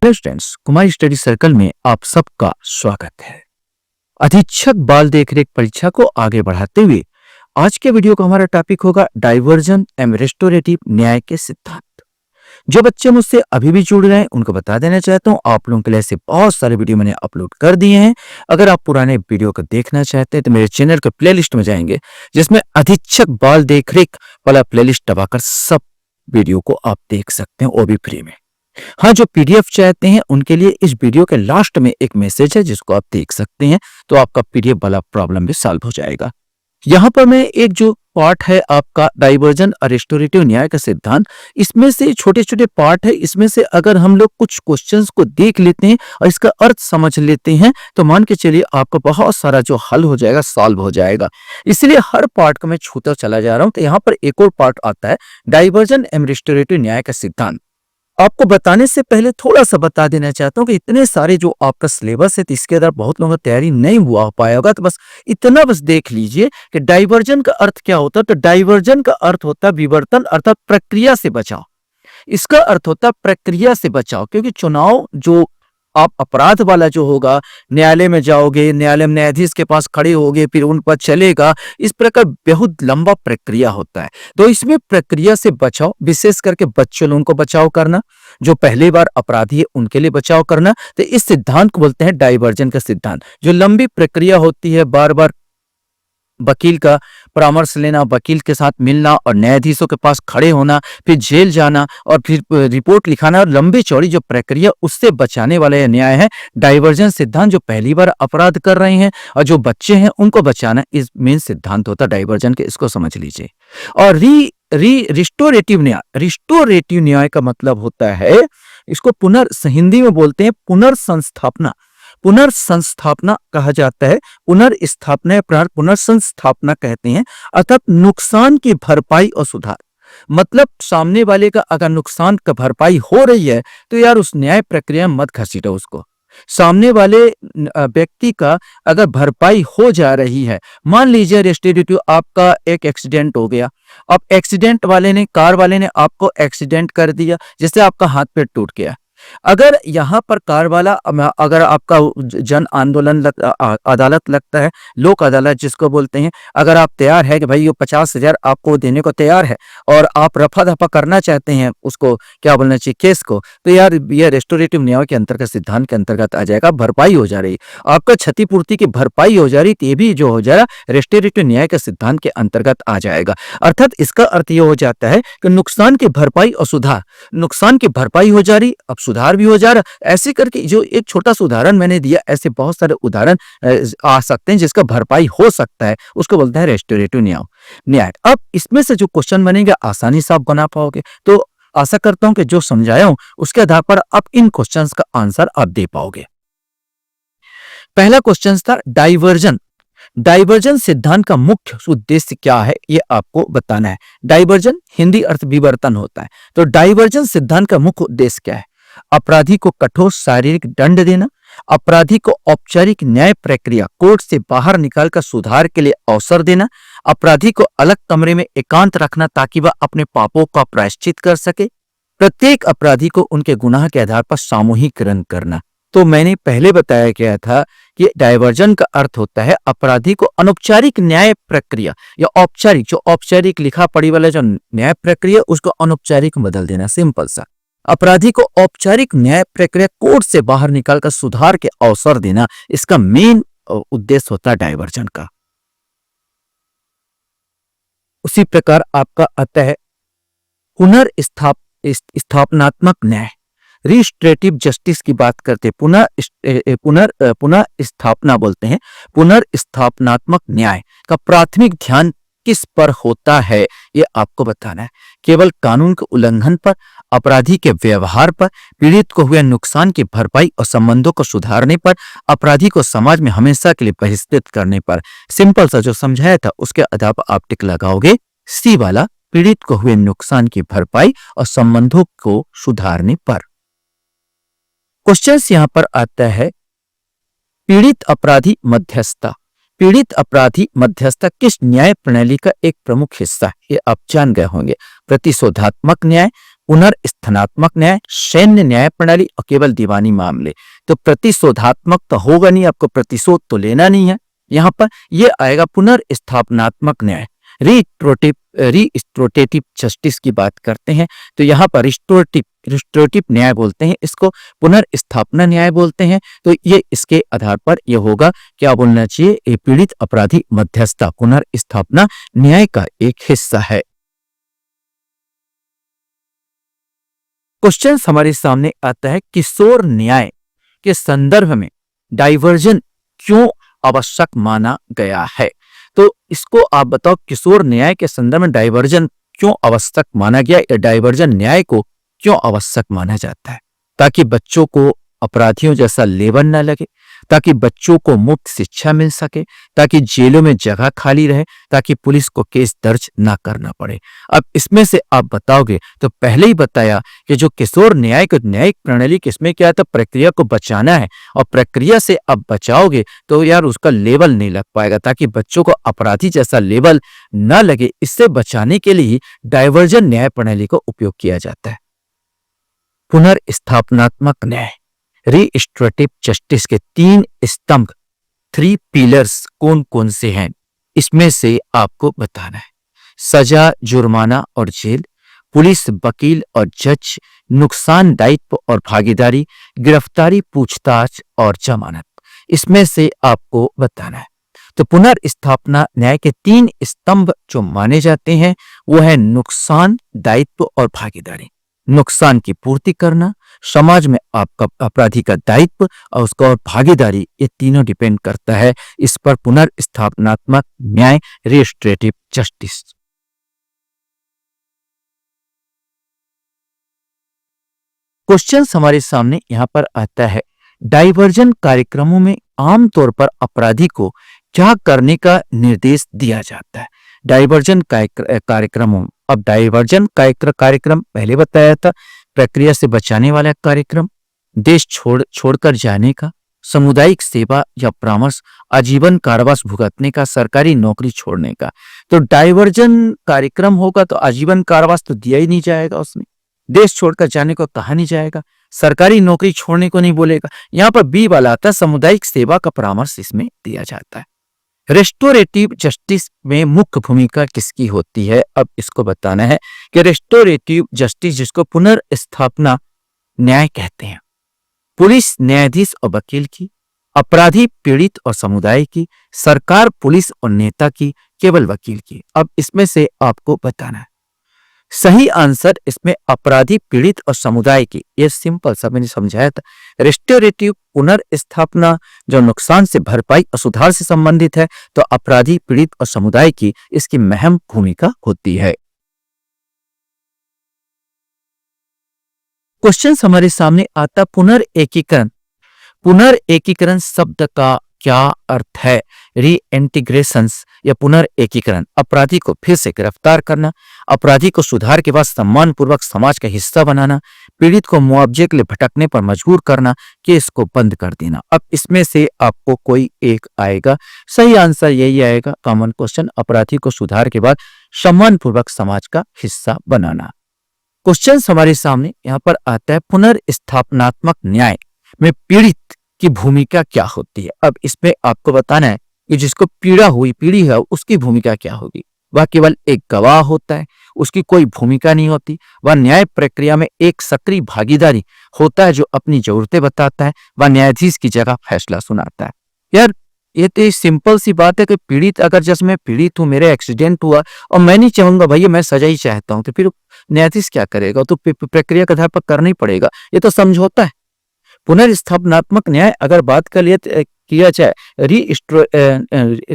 Hello students, Kumar study circle में आप सबका स्वागत है। अधीक्षक बाल देखरेख परीक्षा को आगे बढ़ाते हुए आज के वीडियो का हमारा टॉपिक होगा डाइवर्जन एंड रेस्टोरेटिव न्याय के सिद्धांत। जो बच्चे मुझसे अभी भी जुड़ रहे हैं उनको बता देना चाहता हूं, आप लोगों के लिए ऐसे बहुत सारे वीडियो मैंने अपलोड कर दिए हैं। अगर आप पुराने वीडियो को देखना चाहते हैं तो मेरे चैनल के प्लेलिस्ट में जाएंगे, जिसमें अधीक्षक बाल देखरेख वाला प्लेलिस्ट दबाकर सब वीडियो को आप देख सकते हैं, वो भी फ्री में। हाँ, जो पीडीएफ चाहते हैं उनके लिए इस वीडियो के लास्ट में एक मैसेज है जिसको आप देख सकते हैं, तो आपका पीडीएफ वाला प्रॉब्लम भी सॉल्व हो जाएगा। यहाँ पर मैं एक जो पार्ट है आपका डाइवर्जन और रेस्टोरेटिव न्याय का सिद्धांत, इसमें से छोटे छोटे पार्ट है। इसमें से अगर हम लोग कुछ क्वेश्चंस को देख लेते हैं और इसका अर्थ समझ लेते हैं तो मान के चलिए आपका बहुत सारा जो हल हो जाएगा, सॉल्व हो जाएगा। इसलिए हर पार्ट को मैं छूता चला जा रहा हूं। तो यहाँ पर एक और पार्ट आता है डाइवर्जन एंड रेस्टोरेटिव न्याय का सिद्धांत। आपको बताने से पहले थोड़ा सा बता देना चाहता हूं कि इतने सारे जो आपका सिलेबस है तो इसके अंदर बहुत लोगों का तैयारी नहीं हुआ पाया होगा, तो बस इतना देख लीजिए कि डाइवर्जन का अर्थ क्या होता है। तो डाइवर्जन का अर्थ होता है विवर्तन, अर्थात प्रक्रिया से बचाव। इसका अर्थ होता है प्रक्रिया से बचाव, क्योंकि चुनाव जो आप अपराध वाला जो होगा, न्यायालय में जाओगे, न्यायालय में न्यायाधीश के पास खड़े होगे, फिर उन पर चलेगा, इस प्रकार बहुत लंबा प्रक्रिया होता है। तो इसमें प्रक्रिया से बचाव, विशेष करके बच्चों लोगों को बचाव करना, जो पहली बार अपराधी है उनके लिए बचाव करना। तो इस सिद्धांत को बोलते हैं डाइवर्जन का सिद्धांत। जो लंबी प्रक्रिया होती है, बार बार वकील का परामर्श लेना, वकील के साथ मिलना और न्यायाधीशों के पास खड़े होना, फिर जेल जाना और फिर रिपोर्ट लिखाना, और लंबी चौड़ी जो प्रक्रिया, उससे बचाने वाला यह न्याय है डाइवर्जन सिद्धांत। जो पहली बार अपराध कर रहे हैं और जो बच्चे हैं उनको बचाना, इस मेन सिद्धांत होता है डाइवर्जन के। इसको समझ लीजिए। और रिस्टोरेटिव न्याय, रिस्टोरेटिव न्याय का मतलब होता है, इसको हिंदी में बोलते हैं पुनर्संस्थापना। पुनर्संस्थापना कहा जाता है, पुनर्स्थापना या पुनर्संस्थापना कहते हैं, अर्थात नुकसान की भरपाई और सुधार। मतलब सामने वाले का अगर नुकसान का भरपाई हो रही है तो यार उस न्याय प्रक्रिया में मत घसीटो उसको। सामने वाले व्यक्ति का अगर भरपाई हो जा रही है, मान लीजिए रेस्टोरेटिव, आपका एक एक्सीडेंट हो गया। अब एक्सीडेंट वाले ने, कार वाले ने आपको एक्सीडेंट कर दिया, जैसे आपका हाथ पैर टूट गया। अगर यहाँ पर कार वाला, अगर आपका जन आंदोलन अदालत लगता है, लोक अदालत जिसको बोलते हैं, अगर आप तैयार है कि भाई ये 50,000 आपको देने को तैयार है और आप रफा दफा करना चाहते हैं उसको, क्या बोलना चाहिए, केस को, तो यार ये रेस्टोरेटिव न्याय के अंतर्गत, सिद्धांत के अंतर्गत आ जाएगा। भरपाई हो जा रही, आपका क्षतिपूर्ति की भरपाई हो जा रही, तो ये भी जो हो जा रहा रेस्टोरेटिव न्याय के सिद्धांत के अंतर्गत आ जाएगा। अर्थात इसका अर्थ ये हो जाता है कि नुकसान की भरपाई और सुधार। नुकसान की भरपाई हो जा रही, अब सुधार भी हो जा रहा। ऐसे करके जो एक छोटा सा उदाहरण मैंने दिया, ऐसे बहुत सारे उदाहरण आ सकते हैं जिसका भरपाई हो सकता है, उसको बोलते हैं रेस्टोरेटिव न्याय। अब इसमें से जो क्वेश्चन बनेंगे आसानी से आप बना पाओगे। तो आशा करता हूं कि जो समझाया हूं उसके आधार पर आप इन क्वेश्चंस का आंसर आप दे पाओगे। पहला क्वेश्चन था डाइवर्जन। डाइवर्जन सिद्धांत का मुख्य उद्देश्य क्या है, ये आपको बताना है। डाइवर्जन हिंदी अर्थ विवर्तन होता है। तो डाइवर्जन सिद्धांत का मुख्य उद्देश्य क्या है? अपराधी को कठोर शारीरिक दंड देना, अपराधी को औपचारिक न्याय प्रक्रिया, कोर्ट से बाहर निकालकर सुधार के लिए अवसर देना, अपराधी को अलग कमरे में एकांत रखना ताकि वह अपने पापों का प्रायश्चित कर सके, प्रत्येक अपराधी को उनके गुनाह के आधार पर सामूहिकरण करना। तो मैंने पहले बताया गया था कि डाइवर्जन का अर्थ होता है अपराधी को अनौपचारिक न्याय प्रक्रिया या औपचारिक, जो औपचारिक लिखा पढ़ी वाला जो न्याय प्रक्रिया, उसको अनौपचारिक बदल देना। सिंपल सा, अपराधी को औपचारिक न्याय प्रक्रिया, कोर्ट से बाहर निकालकर सुधार के अवसर देना, इसका मेन उद्देश्य होता है डाइवर्जन का। उसी प्रकार आपका आता है पुनर्स्थापनात्मक न्याय, रिस्टोरेटिव जस्टिस की बात करते, पुनः स्थापना बोलते हैं। पुनर्स्थापनात्मक न्याय का प्राथमिक ध्यान किस पर होता है, ये आपको बताना है। केवल कानून के उल्लंघन पर, अपराधी के व्यवहार पर, पीड़ित को हुए नुकसान की भरपाई और संबंधों को सुधारने पर, अपराधी को समाज में हमेशा के लिए बहिष्कृत करने पर। सिंपल सा जो समझाया था उसके आधार पर आप टिक लगाओगे, सी वाला, पीड़ित को हुए नुकसान की भरपाई और संबंधों को सुधारने पर। क्वेश्चन यहां पर आता है पीड़ित अपराधी मध्यस्थता। पीड़ित अपराधी मध्यस्थता किस न्याय प्रणाली का एक प्रमुख हिस्सा है, ये आप जान गए होंगे। प्रतिशोधात्मक न्याय, पुनर्स्थनात्मक न्याय, सैन्य न्याय प्रणाली और केवल दीवानी मामले। तो प्रतिशोधात्मक तो होगा नहीं, आपको प्रतिशोध तो लेना नहीं है। यहाँ पर ये आएगा पुनर्स्थापनात्मक न्याय, रिस्टोरेटिव जस्टिस की बात करते हैं तो यहाँ पर रिस्टोरेटिव न्याय बोलते हैं, इसको पुनर्स्थापना न्याय बोलते हैं। तो ये इसके आधार पर ये होगा, क्या बोलना चाहिए, ये पीड़ित अपराधी मध्यस्थता पुनर्स्थापना न्याय का एक हिस्सा है। क्वेश्चन हमारे सामने आता है, किशोर न्याय के संदर्भ में डाइवर्जन क्यों आवश्यक माना गया है। तो इसको आप बताओ, किशोर न्याय के संदर्भ में डाइवर्जन क्यों आवश्यक माना गया, या डाइवर्जन न्याय को क्यों आवश्यक माना जाता है। ताकि बच्चों को अपराधियों जैसा लेबल न लगे, ताकि बच्चों को मुफ्त शिक्षा मिल सके, ताकि जेलों में जगह खाली रहे, ताकि पुलिस को केस दर्ज ना करना पड़े। अब इसमें से आप बताओगे तो पहले ही बताया कि जो किशोर न्याय को न्यायिक प्रणाली किसमें क्या था, प्रक्रिया को बचाना है, और प्रक्रिया से आप बचाओगे तो यार उसका लेबल नहीं लग पाएगा, ताकि बच्चों को अपराधी जैसा लेबल ना लगे। इससे बचाने के लिए डाइवर्जन न्याय प्रणाली को उपयोग किया जाता है। पुनर्स्थापनात्मक न्याय, रिस्टोरेटिव जस्टिस के 3 स्तंभ, 3 पिलर्स कौन कौन से हैं, इसमें से आपको बताना है। सजा, जुर्माना और जेल, पुलिस, वकील और जज, नुकसान दायित्व और भागीदारी, गिरफ्तारी, पूछताछ और जमानत, इसमें से आपको बताना है। तो पुनर्स्थापना न्याय के 3 स्तंभ जो माने जाते हैं वो है नुकसान, दायित्व और भागीदारी। नुकसान की पूर्ति करना, समाज में आपका अपराधी का दायित्व और उसका और भागीदारी, ये तीनों डिपेंड करता है इस पर पुनर्स्थापनात्मक न्याय, रिस्टोरेटिव जस्टिस। क्वेश्चन हमारे सामने यहां पर आता है, डाइवर्जन कार्यक्रमों में आमतौर पर अपराधी को क्या करने का निर्देश दिया जाता है। डाइवर्जन कार्यक्रमों, अब डाइवर्जन कार्यक्रम पहले बताया था, प्रक्रिया से बचाने वाला कार्यक्रम, देश छोड़कर जाने का, सामुदायिक सेवा या परामर्श, आजीवन कारावास भुगतने का, सरकारी नौकरी छोड़ने का। तो डाइवर्जन कार्यक्रम होगा तो आजीवन कारावास तो दिया ही नहीं जाएगा, उसमें देश छोड़कर जाने को कहा नहीं जाएगा, सरकारी नौकरी छोड़ने को नहीं बोलेगा। यहाँ पर बी वाला आता है, सामुदायिक सेवा का परामर्श इसमें दिया जाता है। रेस्टोरेटिव जस्टिस में मुख्य भूमिका किसकी होती है, अब इसको बताना है कि रेस्टोरेटिव जस्टिस, जिसको पुनर्स्थापना न्याय कहते हैं, पुलिस, न्यायाधीश और वकील की, अपराधी, पीड़ित और समुदाय की, सरकार, पुलिस और नेता की, केवल वकील की। अब इसमें से आपको बताना है सही आंसर, इसमें अपराधी, पीड़ित और समुदाय की, ये सिंपल सा मैंने समझाया था। रेस्टोरेटिव पुनर्स्थापना जो नुकसान से भरपाई और सुधार से संबंधित है, तो अपराधी, पीड़ित और समुदाय की इसकी अहम भूमिका होती है। क्वेश्चन हमारे सामने आता, पुनर्एकीकरण। पुनर्एकीकरण शब्द का क्या अर्थ है। रीइंटीग्रेशंस या पुनर्एकीकरण, अपराधी को फिर से गिरफ्तार करना, अपराधी को सुधार के बाद सम्मान पूर्वक समाज का हिस्सा बनाना, पीड़ित को मुआवजे के लिए भटकने पर मजबूर करना, केस को बंद कर देना। अब इसमें से आपको कोई एक आएगा, सही आंसर यही आएगा, कॉमन क्वेश्चन, अपराधी को सुधार के बाद सम्मान पूर्वक समाज का हिस्सा बनाना। क्वेश्चन हमारे सामने यहाँ पर आता है, पुनर्स्थापनात्मक न्याय में पीड़ित की भूमिका क्या होती है। अब इसमें आपको बताना है कि जिसको पीड़ी है उसकी भूमिका क्या होगी। वह केवल एक गवाह होता है, उसकी कोई भूमिका नहीं होती। वह न्याय प्रक्रिया में एक सक्रिय भागीदारी होता है जो अपनी जरूरतें बताता है। वह न्यायाधीश की जगह फैसला सुनाता है। यार ये तो सिंपल सी बात है कि पीड़ित, अगर जैसे मैं पीड़ित हूँ, मेरे एक्सीडेंट हुआ और मैं नहीं चाहूंगा भैया मैं सजा ही चाहता हूँ, तो फिर न्यायाधीश क्या करेगा, तो प्रक्रिया के आधार पर करना ही पड़ेगा। ये तो समझौता है। पुनर्स्थापनात्मक न्याय अगर बात कर किया जाए,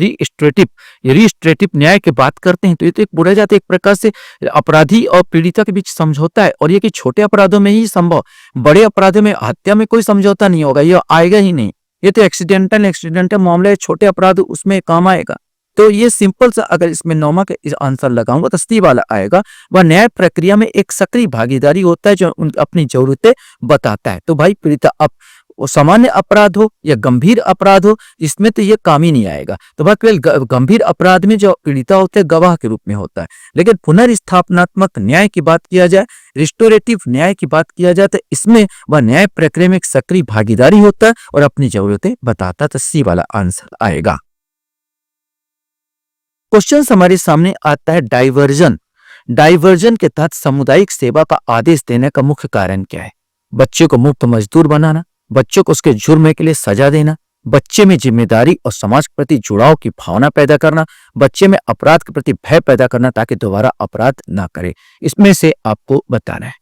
रिस्टोरेटिव न्याय की बात करते हैं, तो ये तो एक बोला जाता है एक प्रकार से अपराधी और पीड़िता के बीच समझौता है। और ये कि छोटे अपराधों में ही संभव, बड़े अपराधों में, हत्या में कोई समझौता नहीं होगा, ये आएगा ही नहीं। ये तो एक्सीडेंटल मामला है, छोटे अपराध उसमें काम आएगा। तो ये सिंपल सा, अगर इसमें नौमा का आंसर लगाऊंगा तो सी वाला आएगा। वह न्याय प्रक्रिया में एक सक्रिय भागीदारी होता है जो अपनी जरूरतें बताता है। तो भाई पीड़िता अब वो सामान्य अपराध हो या गंभीर अपराध हो, इसमें तो ये काम ही नहीं आएगा। तो वह केवल गंभीर अपराध में जो पीड़िता होते हैं गवाह के रूप में होता है। लेकिन पुनर्स्थापनात्मक न्याय की बात किया जाए, रिस्टोरेटिव न्याय की बात किया जाए, तो इसमें वह न्याय प्रक्रिया में एक सक्रिय भागीदारी होता है और अपनी जरूरतें बताता है। तो सी वाला आंसर आएगा। क्वेश्चन हमारे सामने आता है डाइवर्जन। डाइवर्जन के तहत सामुदायिक सेवा का आदेश देने का मुख्य कारण क्या है? बच्चे को मुफ्त मजदूर बनाना, बच्चों को उसके जुर्म के लिए सजा देना, बच्चे में जिम्मेदारी और समाज के प्रति जुड़ाव की भावना पैदा करना, बच्चे में अपराध के प्रति भय पैदा करना ताकि दोबारा अपराध ना करे। इसमें से आपको बताना है।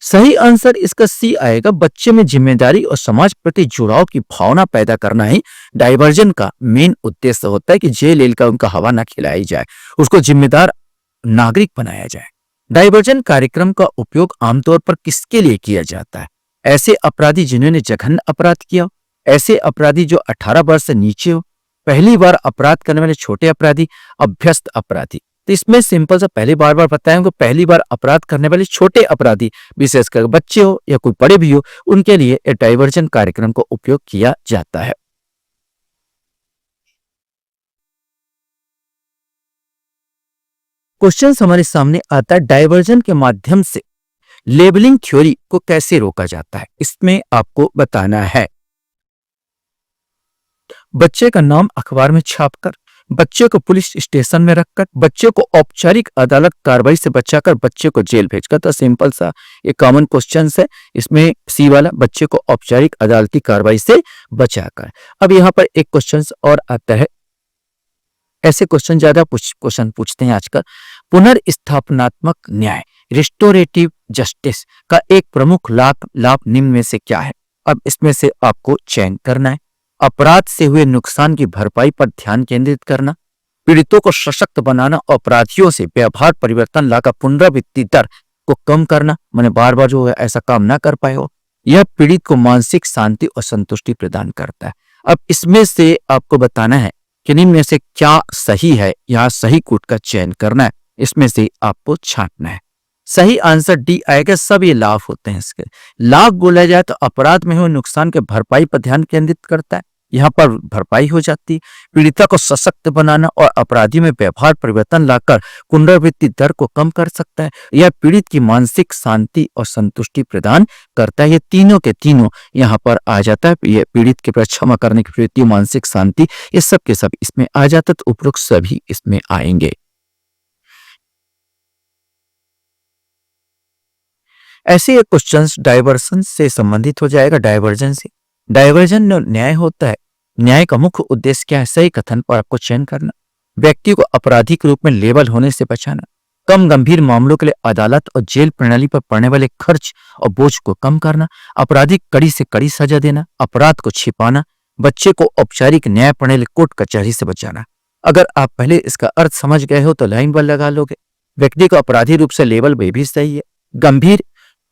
सही आंसर इसका सी आएगा। बच्चे में जिम्मेदारी और समाज के प्रति जुड़ाव की भावना पैदा करना ही डाइवर्जन का मेन उद्देश्य होता है कि जेल का उनका हवा ना खिलाई जाए, उसको जिम्मेदार नागरिक बनाया जाए। डाइवर्जन कार्यक्रम का उपयोग आमतौर पर किसके लिए किया जाता है? ऐसे अपराधी जिन्होंने जघन्य अपराध किया, ऐसे अपराधी जो 18 वर्ष से नीचे हो, पहली बार अपराध करने वाले छोटे अपराधी, अभ्यस्त अपराधी। तो इसमें सिंपल सा पहले बार बताएंगे, पहली बार अपराध करने वाले छोटे अपराधी, विशेषकर बच्चे हो या कोई बड़े भी हो, उनके लिए डाइवर्जन कार्यक्रम का उपयोग किया जाता है। क्वेश्चन हमारे सामने आता है डाइवर्जन के माध्यम से लेबलिंग थ्योरी को कैसे रोका जाता है? इसमें आपको बताना है। बच्चे का नाम अखबार में छापकर, बच्चे को पुलिस स्टेशन में रखकर, बच्चे को औपचारिक अदालत कार्रवाई से बचाकर, बच्चे को जेल भेजकर। तो सिंपल सा ये कॉमन क्वेश्चन है। इसमें सी वाला बच्चे को औपचारिक अदालती कार्रवाई से बचाकर। अब यहाँ पर एक क्वेश्चन और आता है, ऐसे क्वेश्चन ज्यादा क्वेश्चन पूछते हैं आजकल। पुनर्स्थापनात्मक न्याय, रिस्टोरेटिव जस्टिस का एक प्रमुख लाभ निम्न में से क्या है? अब इसमें से आपको चयन करना है। अपराध से हुए नुकसान की भरपाई पर ध्यान केंद्रित करना, पीड़ितों को सशक्त बनाना, अपराधियों से व्यवहार परिवर्तन लाकर पुनरावृत्ति दर को कम करना, मैंने बार बार जो है ऐसा काम ना कर पाए हो। यह पीड़ित को मानसिक शांति और संतुष्टि प्रदान करता है। अब इसमें से आपको बताना है कि निम्न में से क्या सही है, यहाँ सही कूट का चयन करना है। इसमें से आपको छांटना है। सही आंसर डी आएगा। सब ये लाभ होते हैं। इसके लाभ बोला जाए तो अपराध में हुए नुकसान के भरपाई पर ध्यान केंद्रित करता है, यहाँ पर भरपाई हो जाती है। पीड़िता को सशक्त बनाना और अपराधी में व्यवहार परिवर्तन लाकर पुनरावृत्ति दर को कम कर सकता है। यह पीड़ित की मानसिक शांति और संतुष्टि प्रदान करता है। ये तीनों के तीनों यहाँ पर आ जाता है। ये पीड़ित के प्रति क्षमा करने की प्रवृत्ति, मानसिक शांति, ये सब के सब इसमें आ जाता है। तो उपरोक्त सभी इसमें आएंगे। ऐसे ये क्वेश्चंस डाइवर्जन से संबंधित हो जाएगा। डाइवर्जन से, डाइवर्जन न्याय होता है। न्याय का मुख्य उद्देश्य क्या है? सही कथन पर आपको चयन करना, व्यक्ति को अपराधी के रूप में लेबल होने से बचाना, कम गंभीर मामलों के लिए अदालत और जेल प्रणाली पर पड़ने वाले खर्च और बोझ को कम करना, अपराधी कड़ी से कड़ी सजा देना, अपराध को छिपाना, बच्चे को औपचारिक न्याय प्रणाली कोर्ट कचहरी से बचाना। अगर आप पहले इसका अर्थ समझ गए हो तो लाइन पर लगा लोगे। व्यक्ति को अपराधी रूप से लेबल भी सही है।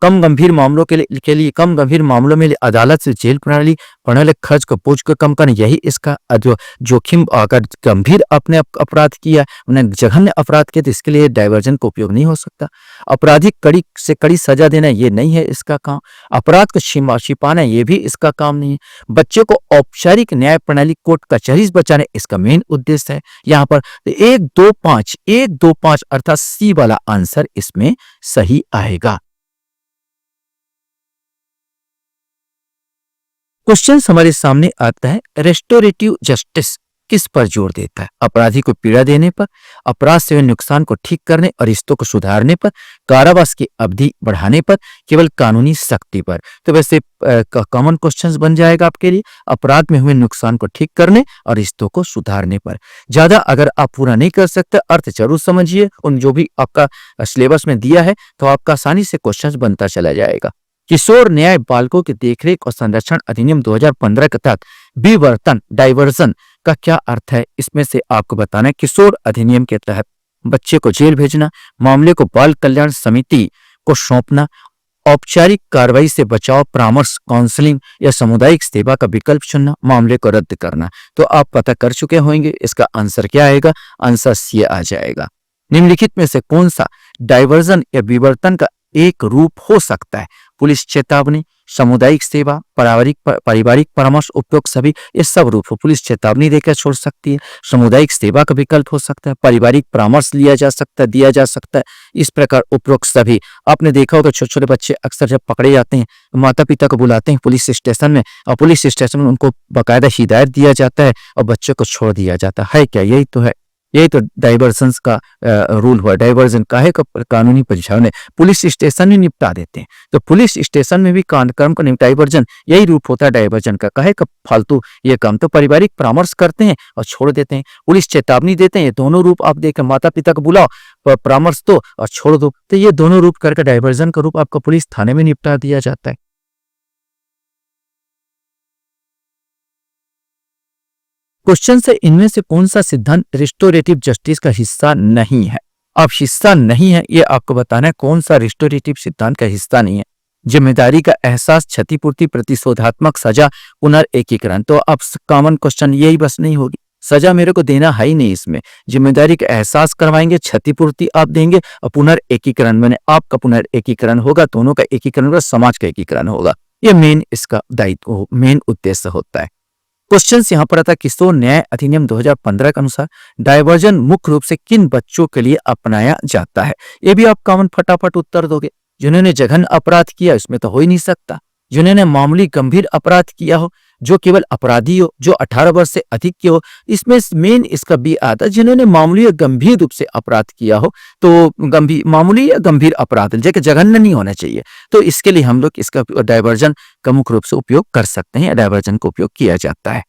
कम गंभीर मामलों के लिए कम गंभीर मामलों में अदालत से जेल प्रणाली पड़ने वाले खर्च को बोझ को कम करना, यही इसका जोखिम। अगर गंभीर आपने अपराध किया, उन्हें जघन्य अपराध किया, तो इसके लिए डाइवर्जन का उपयोग नहीं हो सकता। अपराधी कड़ी से कड़ी सजा देना, ये नहीं है इसका काम। अपराध को छिपाना, ये भी इसका काम नहीं है। बच्चे को औपचारिक न्याय प्रणाली कोर्ट कचहरी से बचाना, इसका मेन उद्देश्य है। यहाँ पर 1, 2, 5 अर्थात सी वाला आंसर इसमें सही आएगा। क्वेश्चन हमारे सामने आता है, रेस्टोरेटिव जस्टिस किस पर जोर देता है? अपराधी को पीड़ा देने पर, अपराध से हुए नुकसान को ठीक करने और रिश्तों को सुधारने पर, कारावास की अवधि बढ़ाने पर, केवल कानूनी सख्ती पर। तो वैसे कॉमन क्वेश्चंस बन जाएगा आपके लिए, अपराध में हुए नुकसान को ठीक करने और रिश्तों को सुधारने पर। ज्यादा अगर आप पूरा नहीं कर सकते, अर्थ जरूर समझिए उन जो भी आपका सिलेबस में दिया है, तो आपका आसानी से क्वेश्चन बनता चला जाएगा। किशोर न्याय बालकों की देखरेख और संरक्षण अधिनियम 2015 के तहत विवर्तन, डाइवर्जन का क्या अर्थ है? इसमें से आपको बताना है। किशोर अधिनियम के तहत बच्चे को जेल भेजना, मामले को बाल कल्याण समिति को सौंपना, औपचारिक कार्रवाई से बचाव, परामर्श, काउंसलिंग या सामुदायिक सेवा का विकल्प चुनना, मामले को रद्द करना। तो आप पता कर चुके होंगे इसका आंसर क्या आएगा? आंसर सी आ जाएगा। निम्नलिखित में से कौन सा डाइवर्जन या विवर्तन का एक रूप हो सकता है? पुलिस चेतावनी, सामुदायिक सेवा, पारिवारिक परामर्श, उपयुक्त सभी, ये सब रूप हो। पुलिस चेतावनी देकर छोड़ सकती है, सामुदायिक सेवा का विकल्प हो सकता है, पारिवारिक परामर्श लिया जा सकता है, दिया जा सकता है। इस प्रकार उपयुक्त सभी। आपने देखा होगा छोटे छोटे बच्चे अक्सर जब पकड़े जाते हैं, माता पिता को बुलाते हैं पुलिस स्टेशन में, और पुलिस स्टेशन में उनको बाकायदा हिदायत दिया जाता है और बच्चे को छोड़ दिया जाता है। क्या यही तो है? यही तो डाइवर्जन का रूल हुआ। डाइवर्जन काहे का कानूनी परिचालन है, पुलिस स्टेशन में निपटा देते हैं। तो पुलिस स्टेशन में भी कर्म का डाइवर्जन यही रूप होता है डाइवर्जन का। काहे का फालतू ये काम, तो पारिवारिक परामर्श करते हैं और छोड़ देते हैं, पुलिस चेतावनी देते हैं। ये दोनों रूप आप देखें, माता पिता को बुलाओ, परामर्श दो और छोड़ दो, तो ये दोनों रूप करके डाइवर्जन का रूप आपका पुलिस थाने में निपटा दिया जाता है। क्वेश्चन से इनमें से कौन सा सिद्धांत रिस्टोरेटिव जस्टिस का हिस्सा नहीं है? अब हिस्सा नहीं है, ये आपको बताना है कौन सा रिस्टोरेटिव सिद्धांत का हिस्सा नहीं है। जिम्मेदारी का एहसास, क्षतिपूर्ति, प्रतिशोधात्मक सजा, पुनर्एकीकरण। तो अब कॉमन क्वेश्चन यही बस नहीं होगी, सजा मेरे को देना है ही नहीं इसमें। जिम्मेदारी का एहसास करवाएंगे, क्षतिपूर्ति आप देंगे और पुनर्एकीकरण मैंने आपका पुनर्एकीकरण होगा, दोनों का एकीकरण होगा, समाज का एकीकरण होगा। ये मेन इसका दायित्व, मेन उद्देश्य होता है। क्वेश्चन यहाँ पर आता है, किशोर न्याय अधिनियम 2015 के अनुसार डायवर्जन मुख्य रूप से किन बच्चों के लिए अपनाया जाता है? ये भी आप कॉमन फटाफट उत्तर दोगे। जिन्होंने जघन्य अपराध किया, इसमें तो हो ही नहीं सकता। जिन्होंने मामूली गंभीर अपराध किया हो, जो केवल अपराधी हो, जो 18 वर्ष से अधिक के हो, इसमें मेन इसका बी आता है। जिन्होंने मामूली या गंभीर रूप से अपराध किया हो, तो गंभीर, मामूली या गंभीर अपराध, जैसे जघन्य नहीं होना चाहिए। तो इसके लिए हम लोग इसका डायवर्जन का मुख्य रूप से उपयोग कर सकते हैं, डायवर्जन का उपयोग किया जाता है।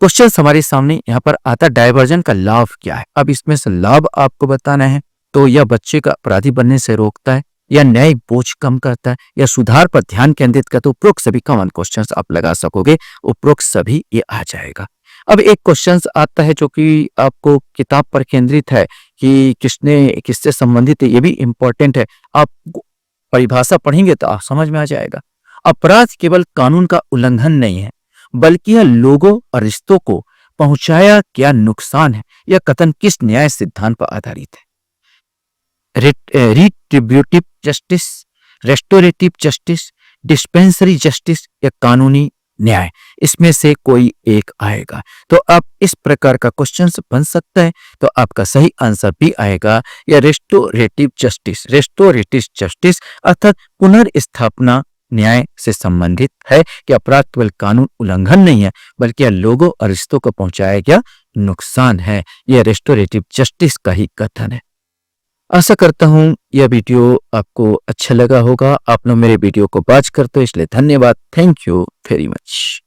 क्वेश्चन हमारे सामने यहाँ पर आता है, डायवर्जन का लाभ क्या है? अब इसमें से लाभ आपको बताना है। तो यह बच्चे का अपराधी बनने से रोकता है, या न्यायिक बोझ कम करता है, या सुधार पर ध्यान केंद्रित करता है। उपरोक्त सभी कॉमन क्वेश्चंस आप लगा सकोगे, उपरोक्त सभी ये आ जाएगा। अब एक क्वेश्चन आता है जो कि आपको किताब पर केंद्रित है कि किससे संबंधित है, ये भी इंपॉर्टेंट है। आप परिभाषा पढ़ेंगे तो आप समझ में आ जाएगा। अपराध केवल कानून का उल्लंघन नहीं है, बल्कि यह लोगों और रिश्तों को पहुंचाया क्या नुकसान है। यह कथन किस न्याय सिद्धांत पर आधारित है? Retributive justice, restorative justice, dispensary justice या कानूनी न्याय, इसमें से कोई एक आएगा। तो अब इस प्रकार का क्वेश्चन बन सकता है, तो आपका सही आंसर भी आएगा या रेस्टोरेटिव जस्टिस। रेस्टोरेटिव जस्टिस अर्थात पुनर्स्थापना न्याय से संबंधित है कि अपराध केवल कानून उल्लंघन नहीं है, बल्कि यह लोगों और रिश्तों को पहुंचाया गया नुकसान है। यह रेस्टोरेटिव जस्टिस का ही कथन है। आशा करता हूं यह वीडियो आपको अच्छा लगा होगा। आप लोग मेरे वीडियो को वॉच करते हो, इसलिए धन्यवाद। Thank you very much.